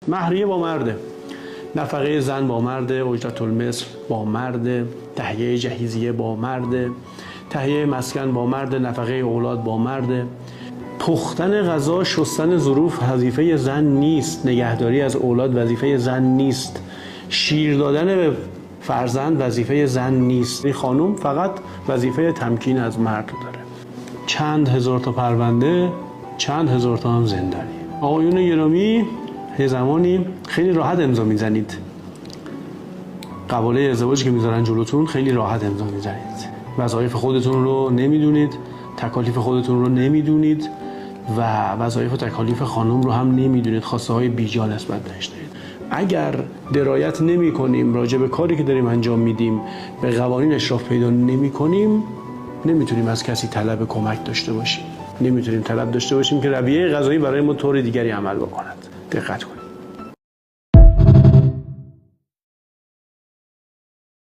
مهریه با مرده، نفقه زن با مرده، اجرت المثل با مرده، تهیه جهیزیه با مرده، تهیه مسکن با مرده، نفقه اولاد با مرده. پختن غذا، شستن ظروف وظیفه زن نیست، نگهداری از اولاد وظیفه زن نیست، شیر دادن به فرزند وظیفه زن نیست. این خانم فقط وظیفه تمکین از مرد داره. چند هزار تا پرونده، چند هزار تا هم زندانی. آقایون گرامی، یه زمانی خیلی راحت امضا میزنید، قباله ازدواجی که میذارن جلوتون خیلی راحت امضا میزنید، وظایف خودتون رو نمیدونید، تکالیف خودتون رو نمیدونید و وظایف و تکالیف خانم رو هم نمیدونید، خواسته های بیجا نسبت بهش دارید. اگر درایت نمی کنیم راجع به کاری که داریم انجام میدیم، به قوانین اشراف پیدا نمی کنیم، نمیتونیم از کسی طلب کمک داشته باشیم، نمیتونیم طلب داشته باشیم که رویه قضایی برای ما طور دیگری عمل بکند. دقت کنید.